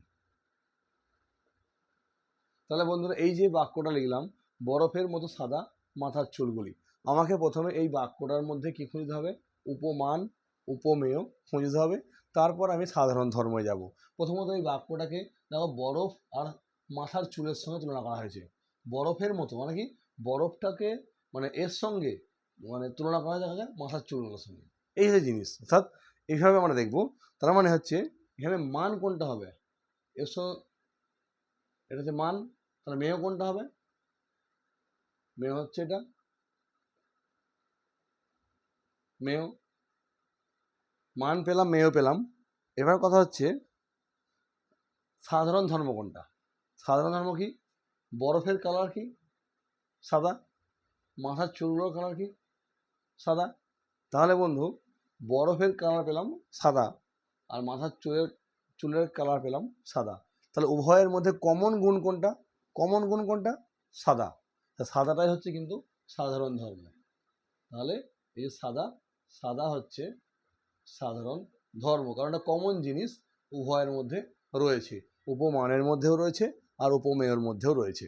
Speaker 1: তাহলে বন্ধুরা এই যে বাক্যটা লিখলাম, বরফের মতো সাদা মাথার চুলগুলি, আমাকে প্রথমে এই বাক্যটার মধ্যে কি খুঁজতে হবে? উপমান, উপমেয় খুঁজতে হবে। তারপর আমি সাধারণ ধর্মে যাব। প্রথমত এই বাক্যটাকে দেখো, বরফ আর মাথার চুলের সঙ্গে তুলনা করা হয়েছে। বরফের মতো মানে কি? বরফটাকে মানে এর সঙ্গে মানে তুলনা করা যায় মাথার চুলগুলোর সঙ্গে। এই যে জিনিস, অর্থাৎ এইভাবে আমরা দেখব। তার মানে হচ্ছে এখানে মান কোনটা হবে? এসো, এটা হচ্ছে মান। তাহলে মেয় কোনটা হবে? মেয় হচ্ছে এটা, মেয়। মান পেলাম, মেয় পেলাম। এবার কথা হচ্ছে সাধারণ ধর্ম কোনটা? সাধারণ ধর্ম কি? বরফের কালার কি? সাদা। মাথার চুলগুলোর কালার কি? সাদা। তাহলে বন্ধু বরফের কালার পেলাম সাদা, আর মাথার চুলের কালার পেলাম সাদা। তাহলে উভয়ের মধ্যে কমন গুণ কোনটা? কমন গুণ কোনটা? সাদা। তা সাদাটাই হচ্ছে কিন্তু সাধারণ ধর্ম। তাহলে এই সাদা, সাদা হচ্ছে সাধারণ ধর্ম, কারণ এটা কমন জিনিস উভয়ের মধ্যে রয়েছে, উপমানের মধ্যেও রয়েছে আর উপমেয়ের মধ্যেও রয়েছে।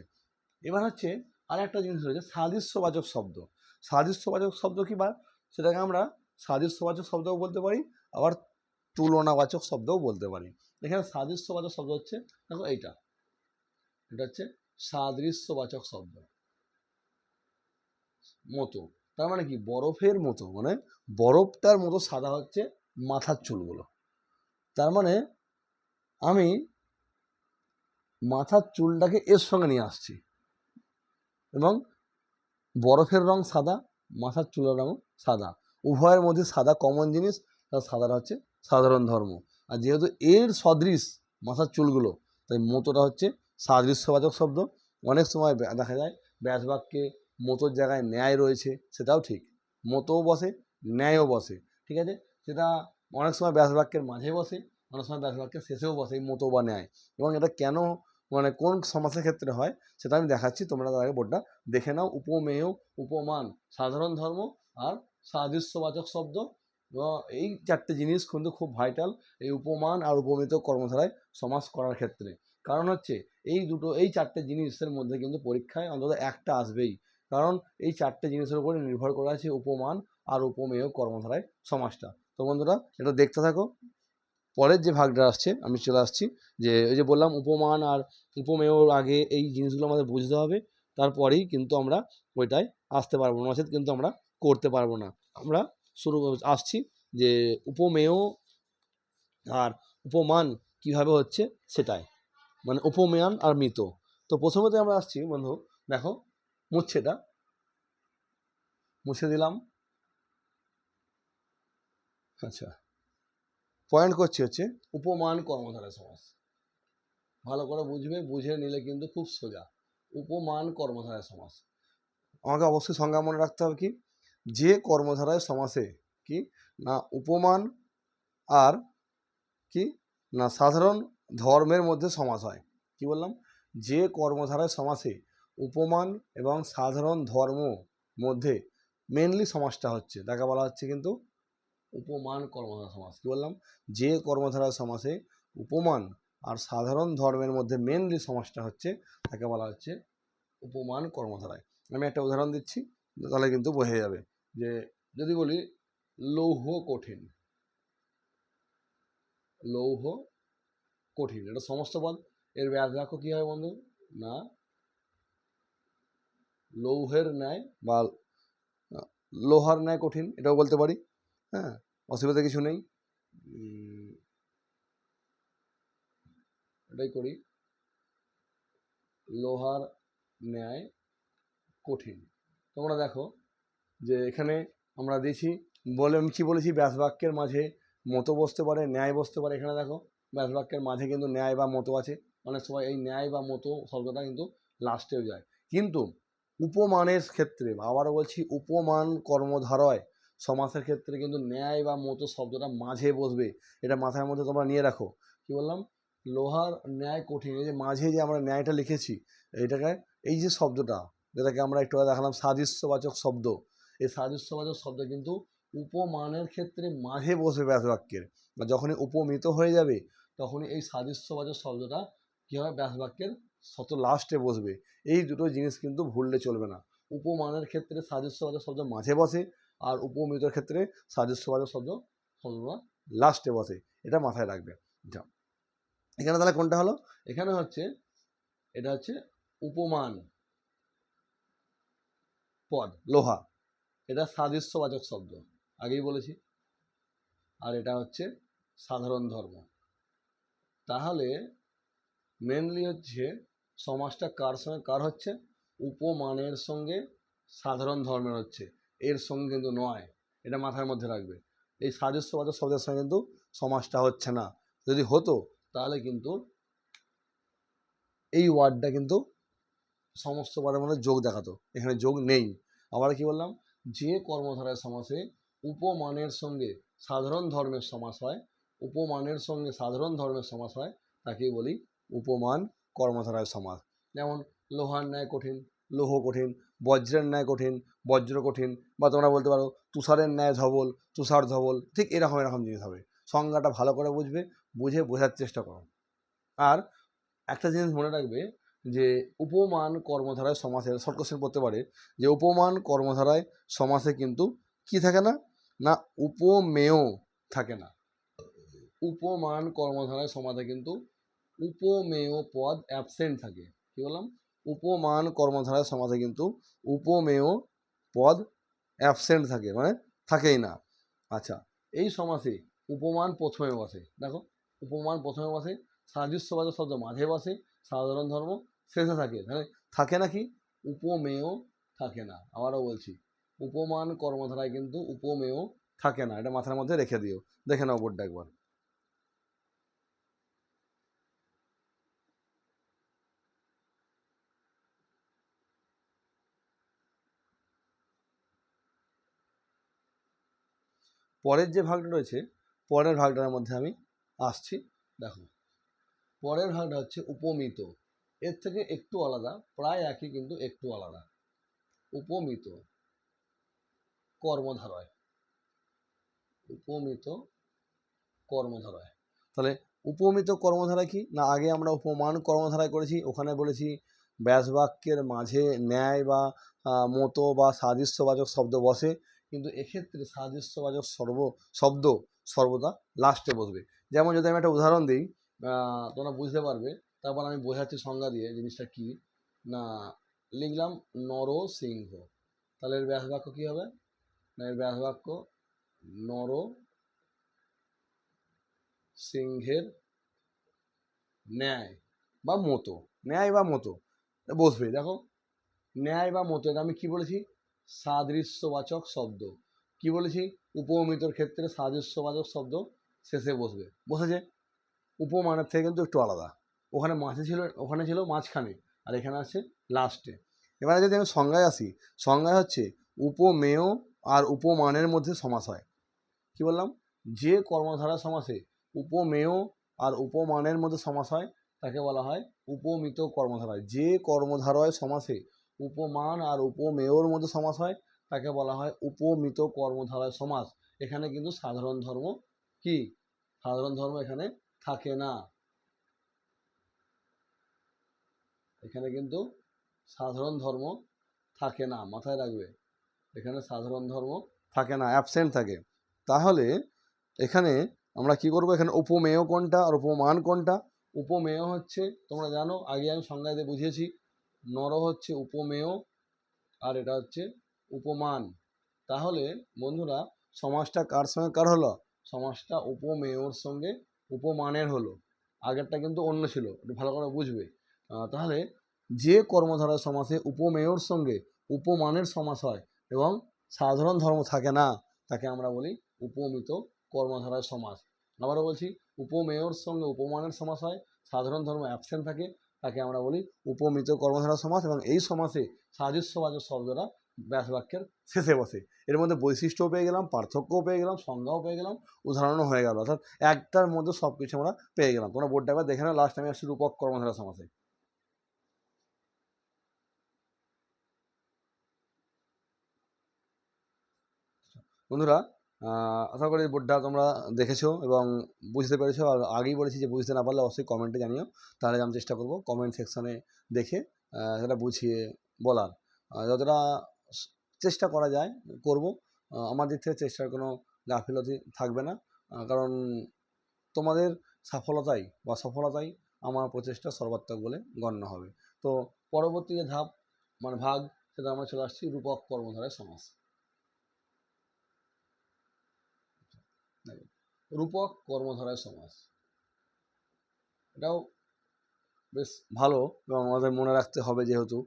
Speaker 1: এবার হচ্ছে আর একটা জিনিস রয়েছে সাদৃশ্যবাচক শব্দ। সাদৃশ্যবাচক শব্দ কি? বা সেটাকে আমরা সাদৃশ্যবাচক শব্দও বলতে পারি, আবার তুলনাবাচক শব্দও বলতে পারি। এখানে সাদৃশ্যবাচক শব্দ হচ্ছে, দেখো এইটা, এটা হচ্ছে সাদৃশ্যবাচক শব্দ। মতো, তার মানে কি? বরফের মতো, মানে বরফটার মতো সাদা হচ্ছে মাথার চুলগুলো। তার মানে আমি মাথার চুলটাকে এর সঙ্গে নিয়ে আসছি, এবং বরফের রং সাদা, মাথার চুলের রঙও সাদা, উভয়ের মধ্যে সাদা কমন জিনিস, তার সাদাটা হচ্ছে সাধারণ ধর্ম। আর যেহেতু এর সদৃশ মাথার চুলগুলো, তাই মতোটা হচ্ছে সাদৃশ্যবাচক শব্দ। অনেক সময় দেখা যায় ব্যাস বাক্যে মতোর জায়গায় ন্যায় রয়েছে, সেটাও ঠিক, মতোও বসে, ন্যায়ও বসে, ঠিক আছে। সেটা অনেক সময় ব্যাস বাক্যের মাঝে বসে, অনেক সময় ব্যাস বাক্যের শেষেও বসে, মতো বা ন্যায়। এবং এটা কেন মানে কোন সমাসের ক্ষেত্রে হয় সেটা আমি দেখাচ্ছি, তোমরা তার আগে বোর্ডটা দেখে নাও। উপমেয়, উপমান, সাধারণ ধর্ম আর সাদৃশ্যবাচক শব্দ, এই চারটে জিনিস কিন্তু খুব ভাইটাল এই উপমান আর উপমিত কর্মধারায় সমাস করার ক্ষেত্রে। কারণ হচ্ছে এই চারটে জিনিসের মধ্যে কিন্তু পরীক্ষায় অন্তত একটা আসবেই, কারণ এই চারটে জিনিসের উপরে নির্ভর করে আছে উপমান আর উপমেয় কর্মধারায় সমাসটা। তো বন্ধুরা এটা দেখতে থাকো। পরের যে ভাগটা আসছে আমি চলে আসছি, যে ওই যে বললাম উপমান আর উপমেয়র আগে এই জিনিসগুলো আমাদের বুঝতে হবে, তারপরেই কিন্তু আমরা ওইটায় আসতে পারবো না, নচেত কিন্তু আমরা করতে পারবো না। আমরা আসছি যে উপমেয় আর উপমান কিভাবে হচ্ছে সেটাই, মানে উপমেয়ান আর মিত। তো প্রথমত আমরা আসছি বন্ধু, দেখো মুছছে, এটা মুছে দিলাম। আচ্ছা, পয়েন্ট করছি হচ্ছে উপমান কর্মধারয় সমাস। ভালো করে বুঝবে, বুঝে নিলে কিন্তু খুব সোজা। উপমান কর্মধারয় সমাস আমাকে অবশ্যই সংজ্ঞা মনে রাখতে হবে কি, যে কর্মধারয় সমাসে কি না উপমান আর কি না সাধারণ ধর্মের মধ্যে সমাস হয়। কি বললাম, যে কর্মধারয় সমাসে উপমান এবং সাধারণ ধর্ম মধ্যে মেনলি সমাসটা হচ্ছে, তাকে বলা হচ্ছে কিন্তু উপমান কর্মধারয় সমাস। কি বললাম, যে কর্মধারয় সমাসে উপমান আর সাধারণ ধর্মের মধ্যে মেনলি সমাসটা হচ্ছে, তাকে বলা হচ্ছে উপমান কর্মধারয়। আমি একটা উদাহরণ দিচ্ছি, তাহলে কিন্তু বোঝা যাবে। যে যদি বলি লৌহ কঠিন, লৌহ কঠিন, এটা সমস্ত পদ। এর ব্যাস বাক্য কি হয় বন্ধু, না লৌহের ন্যায় বা লোহার ন্যায় কঠিন, এটাও বলতে পারি। হ্যাঁ, অসুবিধা কিছু নেই। এটাই করি, লোহার ন্যায় কঠিন। তোমরা দেখো যে এখানে আমরা দিয়েছি, বলে আমি কি বলেছি, ব্যাস বাক্যের মাঝে মতো বসতে পারে, ন্যায় বসতে পারে। এখানে দেখো ব্যাস বাক্যের মাঝে কিন্তু ন্যায় বা মতো আছে। অনেক সময় এই ন্যায় বা মতো শব্দটা কিন্তু লাস্টেও যায়। কিন্তু উপমানের ক্ষেত্রে, আবারও বলছি, উপমান কর্মধারয় সমাসের ক্ষেত্রে কিন্তু ন্যায় বা মতো শব্দটা মাঝে বসবে। এটা মাথার মধ্যে তোমরা নিয়ে রাখো। কি বললাম, লোহার ন্যায় কঠিন, এই যে মাঝে যে আমরা ন্যায়টা লিখেছি, এইটাকে, এই যে শব্দটা যেটাকে আমরা একটু দেখালাম সাদৃশ্যবাচক শব্দ, এই সাদৃশ্যবাচক শব্দ কিন্তু উপমানের ক্ষেত্রে মাঝে বসবে ব্যাস বাক্যের। যখনই উপমিত হয়ে যাবে তখনই এই সাদৃশ্যবাচক শব্দটা কী হবে, ব্যাস বাক্যের শত লাস্টে বসবে। এই দুটো জিনিস কিন্তু ভুললে চলবে না। উপমানের ক্ষেত্রে সাদৃশ্যবাচক শব্দ মাঝে বসে, আর উপমিতর ক্ষেত্রে সাদৃশ্যবাচক শব্দটা লাস্টে বসে। এটা মাথায় রাখবে। এখানে তাহলে কোনটা হলো, এখানে হচ্ছে, এটা হচ্ছে উপমান পদ লোহা, এটা সাদৃশ্যবাচক শব্দ, আগেই বলেছি। আর এটা হচ্ছে সাধারণ ধর্ম। তাহলে মেনলি হচ্ছে সমাজটা কার সঙ্গে কার হচ্ছে, উপমানের সঙ্গে সাধারণ ধর্মের হচ্ছে, এর সঙ্গে কিন্তু নয়। এটা মাথার মধ্যে রাখবে। এই সাদৃশ্যবাচক শব্দের সঙ্গে কিন্তু সমাজটা হচ্ছে না। যদি হতো তাহলে কিন্তু এই ওয়ার্ডটা কিন্তু সমস্ত পদের মধ্যে যোগ দেখাতো, এখানে যোগ নেই। আবার কি বললাম, যে কর্মধারয় সমাসে উপমানের সঙ্গে সাধারণ ধর্মের সমাস হয়, উপমানের সঙ্গে সাধারণ ধর্মের সমাস হয়, তাকেই বলি উপমান কর্মধারয় সমাস। যেমন লোহার ন্যায় কঠিন, লৌহ কঠিন, বজ্রের ন্যায় কঠিন, বজ্র কঠিন, বা তোমরা বলতে পারো তুষারের ন্যায় ধবল, তুষার ধবল। ঠিক এরকম এরকম জিনিস হবে। সংজ্ঞাটা ভালো করে বুঝবে, বুঝে বোঝার চেষ্টা করো। আর একটা জিনিস মনে রাখবে, যে উপমান কর্মধারায় সমাসের শর্ট কোশ্চেন পড়তে পারে, যে উপমান কর্মধারায় সমাসে কিন্তু কি থাকে না, না উপমেয় থাকে না। উপমান কর্মধারায় সমাসে কিন্তু উপমেয় পদ অ্যাবসেন্ট থাকে। কি বললাম, উপমান কর্মধারায় সমাসে কিন্তু উপমেয় পদ অ্যাবসেন্ট থাকে, মানে থাকেই না। আচ্ছা, এই সমাসে উপমান প্রথমে বসে। দেখো, উপমান প্রথমে বসে, সাদৃশ্যবাচক শব্দ মাঝে বসে, সাধারণ ধর্ম শেষে থাকে। তাহলে থাকে না কি, উপমেয় থাকে না। আবারও বলছি, উপমান কর্মধারায় কিন্তু উপমেয় থাকে না। এটা মাথার মধ্যে রেখে দিও। দেখে নাও বোর্ডটা একবার। পরের যে ভাগটা রয়েছে, পরের ভাগটার মধ্যে আমি আসছি। দেখো, পরের ভাগটা হচ্ছে উপমিত। এর থেকে একটু আলাদা, প্রায় একই কিন্তু একটু আলাদা। উপমিত কর্মধারয়, উপমিত কর্মধারয়। তাহলে উপমিত কর্মধারা কি না, আগে আমরা উপমান কর্মধারায় করেছি, ওখানে বলেছি ব্যাস বাক্যের মাঝে ন্যায় বা মতো বা সাদৃশ্যবাচক শব্দ বসে, কিন্তু এক্ষেত্রে সাদৃশ্যবাচক শব্দ সর্বদা লাস্টে বসবে। যেমন যদি আমি একটা উদাহরণ দিই, তোমরা বুঝতে পারবে। তারপর আমি বোঝাচ্ছি সংজ্ঞা দিয়ে জিনিসটা কি না। লিখলাম নরসিংহ, তাহলে এর ব্যাস বাক্য কী হবে না, এর ব্যাস বাক্য নর সিংহের ন্যায় বা মতো, ন্যায় বা মতো বসবে। দেখো, ন্যায় বা মতো, এটা আমি কি বলেছি, সাদৃশ্যবাচক শব্দ। কি বলেছি, উপমিতর ক্ষেত্রে সাদৃশ্যবাচক শব্দ শেষে বসবে, বসেছে। উপমানের থেকে কিন্তু একটু আলাদা, ওখানে ওখানে ছিল মাঝখানে, আর এখানে আছে লাস্টে। এবারে যদি আমি সংজ্ঞায় আসি, সংজ্ঞায় হচ্ছে উপমেয় আর উপমানের মধ্যে সমাস হয়। কি বললাম, যে কর্মধারা সমাসে উপমেয় আর উপমানের মধ্যে সমাস হয় তাকে বলা হয় উপমিত কর্মধারা। যে কর্মধারয় সমাসে উপমান আর উপমেয়র মধ্যে সমাস হয় তাকে বলা হয় উপমিত কর্মধারয় সমাস। এখানে কিন্তু সাধারণ ধর্ম কি, সাধারণ ধর্ম এখানে থাকে না, এখানে কিন্তু সাধারণ ধর্ম থাকে না, মাথায় রাখবে, এখানে সাধারণ ধর্ম থাকে না, অ্যাবসেন্ট থাকে। তাহলে এখানে আমরা কি করব, এখানে উপমেয় কোনটা আর উপমান কোনটা? উপমেয় হচ্ছে, তোমরা জানো আগে আমি সংজ্ঞাতে বুঝিয়েছি, নর হচ্ছে উপমেয় আর এটা হচ্ছে উপমান। তাহলে বন্ধুরা সমাসটা কার সঙ্গে কার হলো, সমাসটা উপমেয়র সঙ্গে উপমানের হলো, আগেরটা কিন্তু অন্য ছিল, একটু ভালো করে বুঝবে। তাহলে যে কর্মধারয় সমাসে উপমেয়র সঙ্গে উপমানের সমাস হয় এবং সাধারণ ধর্ম থাকে না তাকে আমরা বলি উপমিত কর্মধারয় সমাস। আবারও বলছি, উপমেয়র সঙ্গে উপমানের সমাস হয়, সাধারণ ধর্ম অ্যাবসেন্ট থাকে, তাকে আমরা বলি উপমিত কর্মধারয় সমাস। এবং এই সমাসে সাদৃশ্যবাচক শব্দটা ব্যাস বাক্যের শেষে বসে। এর মধ্যে বৈশিষ্ট্যও পেয়ে গেলাম, পার্থক্যও পেয়ে গেলাম, সংজ্ঞাও পেয়ে গেলাম, উদাহরণও হয়ে গেল, অর্থাৎ একটার মধ্যে সব কিছু আমরা পেয়ে গেলাম। তোমরা বোর্ডটা একবার দেখে নাও, লাস্ট আমি আসছি রূপক কর্মধারয় সমাসে। বন্ধুরা আশা করি বোর্ডটা তোমরা দেখেছো এবং বুঝতে পেরেছো। আর আগেই বলেছি যে বুঝতে না পারলে অবশ্যই কমেন্টে জানিও, তাহলে আমি চেষ্টা করব কমেন্ট সেকশনে দেখে সেটা বুঝিয়ে বলার। যতটা চেষ্টা করা যায় করব, আমার দিক থেকে চেষ্টার কোনো গাফিলতি থাকবে না, কারণ তোমাদের সফলতাই আমার প্রচেষ্টা সর্বাত্মক বলে গণ্য হবে। তো পরবর্তী যে ধাপ মানে ভাগ, সেটা আমরা চলে আসছি রূপক কর্মধারয় সমাস। রূপক কর্মধারয় সমাস, এটাও বেশ ভালো এবং আমাদের মনে রাখতে হবে, যেহেতু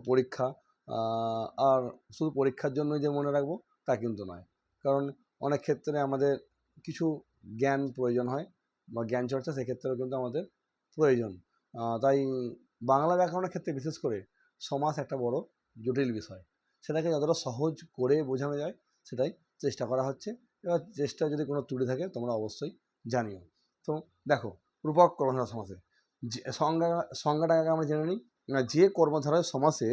Speaker 1: পরীক্ষা, আর শুধু পরীক্ষার জন্যই যে মনে রাখবো তা কিন্তু নয়, কারণ অনেক ক্ষেত্রে আমাদের কিছু জ্ঞান প্রয়োজন হয় বা জ্ঞান চর্চা সেক্ষেত্রেও কিন্তু আমাদের প্রয়োজন। তাই বাংলা ব্যাকরণের ক্ষেত্রে বিশেষ করে সমাস একটা বড় জটিল বিষয়, সেটাকে যতটা সহজ করে বোঝানো যায় সেটাই চেষ্টা করা হচ্ছে। এবার চেষ্টা যদি কোনো ত্রুটি থাকে তোমরা অবশ্যই জানিও। তো দেখো, রূপক কর্মধারয় সমাসে সংজ্ঞাটাকে আমরা জেনে নিই। যে কর্মধারয় সমাসে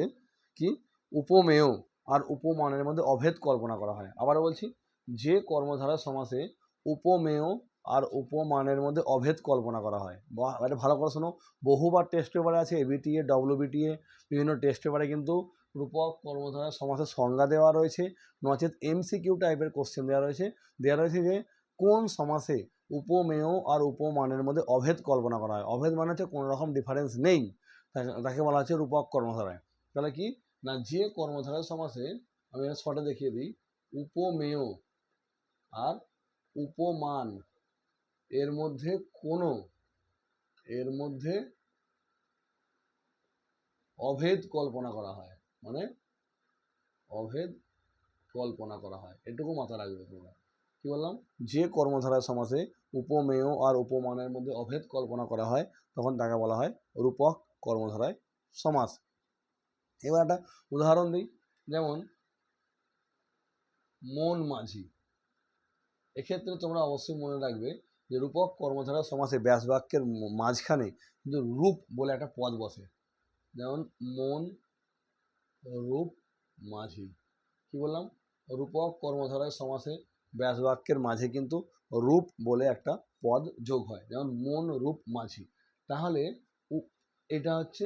Speaker 1: কি উপমেয় আর উপমানের মধ্যে অভেদ কল্পনা করা হয়। আবারও বলছি, যে কর্মধারয় সমাসে উপমেয় আর উপমানের মধ্যে অভেদ কল্পনা করা হয়। এটা ভালো করে শোনো, বহুবার টেস্ট পেপারে আছে, এবিটিএ, ডব্লিউবিটিএ, বিভিন্ন টেস্ট পেপারে কিন্তু রূপক কর্মধারয় সমাসের সংজ্ঞা দেওয়া রয়েছে, নচেত এমসিকিউ টাইপের কোশ্চেন দেওয়া রয়েছে যে কোন সমাসে উপমেয় আর উপমানের মধ্যে অভেদ কল্পনা করা হয়। অভেদ মানে হচ্ছে কোনো রকম ডিফারেন্স নেই, তাকে বলা হচ্ছে রূপক কর্মধারয়। তাহলে কি না, যে কর্মধারয় সমাসে, আমি শর্টে দেখিয়ে দিই, উপমেয় আর উপমান এর মধ্যে অভেদ কল্পনা করা হয়, মানে অভেদ কল্পনা করা হয়, এটুকু মাথায় রাখবে তোমরা। কি বললাম, যে কর্মধারয় সমাসে উপমেয় আর উপমানের মধ্যে অভেদ কল্পনা করা হয় তখন তাকে বলা হয় রূপক কর্মধারয় সমাস। এবার একটা উদাহরণ দিই, যেমন মন মাঝি। এক্ষেত্রে তোমরা অবশ্যই মনে রাখবে যে রূপক কর্মধারয় সমাসে ব্যাস বাক্যের মাঝখানে কিন্তু রূপ বলে একটা পদ বসে, যেমন মন রূপ মাঝি। কি বললাম, রূপক কর্মধারয় সমাসে ব্যাস বাক্যের মাঝে কিন্তু রূপ বলে একটা পদ যোগ হয়, যেমন মন রূপ মাঝি। তাহলে এটা হচ্ছে,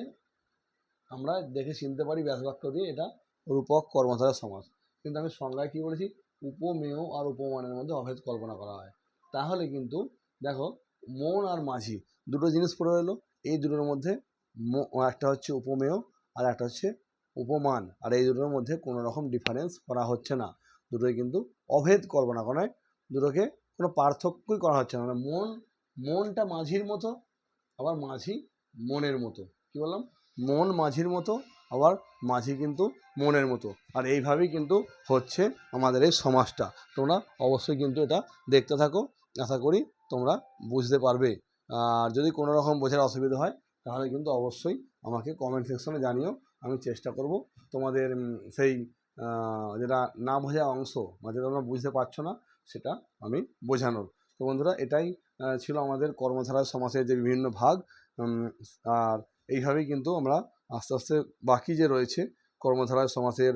Speaker 1: আমরা দেখে চিনতে পারি ব্যাস বাক্য দিয়ে এটা রূপক কর্মধারয় সমাস। কিন্তু আমি সংজ্ঞায় কি বলেছি, উপমেয় আর উপমানের মধ্যে অভেদ কল্পনা করা হয়। তাহলে কিন্তু দেখো, মন আর মাঝি দুটো জিনিস পড়ে এলো, এই দুটোর মধ্যে একটা হচ্ছে উপমেয় আর একটা হচ্ছে উপমান, আর এই দুটোর মধ্যে কোনো রকম ডিফারেন্স করা হচ্ছে না, দুটোই কিন্তু অভেদ কল্পনা করা হয়, দুটোকে কোনো পার্থক্যই করা হচ্ছে না। মানে মনটা মাঝির মতো, আবার মাঝি মনের মতো। কি বললাম, মন মাঝির মতো আবার মাঝি কিন্তু মনের মতো। আর এইভাবেই কিন্তু হচ্ছে আমাদের এই সমাজটা। তোমরা অবশ্যই কিন্তু এটা দেখতে থাকো, আশা করি তোমরা বুঝতে পারবে। আর যদি কোনো রকম বোঝার অসুবিধা হয় তাহলে কিন্তু অবশ্যই আমাকে কমেন্ট সেকশনে জানিও। আমি চেষ্টা করব তোমাদের সেই যেটা না বোঝা অংশ বা যেটা তোমরা বুঝতে পারছো না সেটা আমি বোঝানোর। তো বন্ধুরা, এটাই ছিল আমাদের কর্মধারা সমাজের যে বিভিন্ন ভাগ। আর এইভাবেই কিন্তু আমরা আস্তে আস্তে বাকি যে রয়েছে কর্মধারায় সমাজের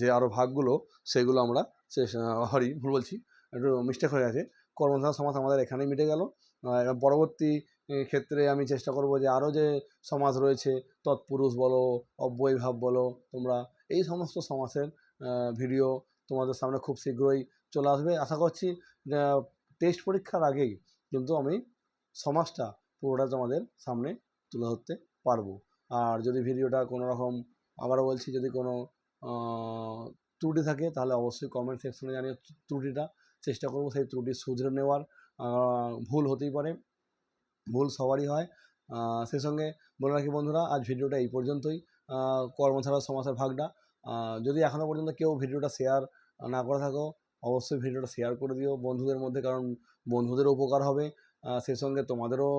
Speaker 1: যে আরও ভাগগুলো সেগুলো আমরা ভুল বলছি, একটু মিস্টেক হয়ে গেছে। কর্মধারা সমাজ আমাদের এখানেই মিটে গেল। এবার পরবর্তী ক্ষেত্রে আমি চেষ্টা করব যে আরও যে সমাজ রয়েছে, তৎপুরুষ বলো, অব্যয়ভাব বলো, তোমরা এই সমস্ত সমাজের ভিডিও তোমাদের সামনে খুব শীঘ্রই চলে আসবে। আশা করছি টেস্ট পরীক্ষার আগেই কিন্তু আমি সমাজটা পুরোটা তোমাদের সামনে তুলে ধরতে পারবো। আর যদি ভিডিওটা কোনো রকম, আবারও বলছি, যদি কোনো ত্রুটি থাকে তাহলে অবশ্যই কমেন্ট সেকশনে জানিয়ে ত্রুটিটা, চেষ্টা করব সেই ত্রুটি শুধরে নেওয়ার। ভুল হতেই পারে, ভুল সবারই হয়। সেই সঙ্গে বলে রাখি বন্ধুরা, আজ ভিডিওটা এই পর্যন্তই। কর্মধারা সমাজের ভাগটা যদি এখনও পর্যন্ত কেউ ভিডিওটা শেয়ার না করে থাকো অবশ্যই ভিডিওটা শেয়ার করে দিও বন্ধুদের মধ্যে, কারণ বন্ধুদেরও উপকার হবে। সেই সঙ্গে তোমাদেরও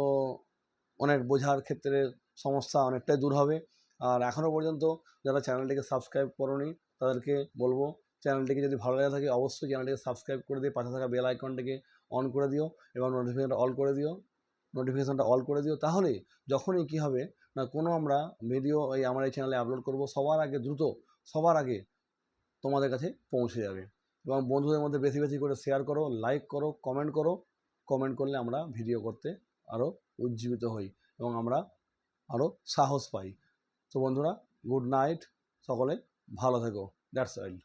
Speaker 1: অনেক বোঝার ক্ষেত্রে সমস্যা অনেকটাই দূর হবে। আর এখনও পর্যন্ত যারা চ্যানেলটিকে সাবস্ক্রাইব করোনি তাদেরকে বলবো, চ্যানেলটিকে যদি ভালো লেগে থাকে অবশ্যই চ্যানেলটিকে সাবস্ক্রাইব করে দিয়ে পাশে থাকা বেল আইকনটিকে অন করে দিও এবং নোটিফিকেশনটা অল করে দিও। তাহলে যখনই কী হবে না, কোনো আমরা ভিডিও আমার এই চ্যানেলে আপলোড করব সবার আগে, দ্রুত সবার আগে তোমাদের কাছে পৌঁছে যাবে। এবং বন্ধুদের মধ্যে বেশি বেশি করে শেয়ার করো, লাইক করো, কমেন্ট করো। কমেন্ট করলে আমরা ভিডিও করতে আরও উজ্জীবিত হই এবং আমরা আরও সাহস পাই। তো বন্ধুরা, গুড নাইট, সকলে ভালো থেকো। That's all.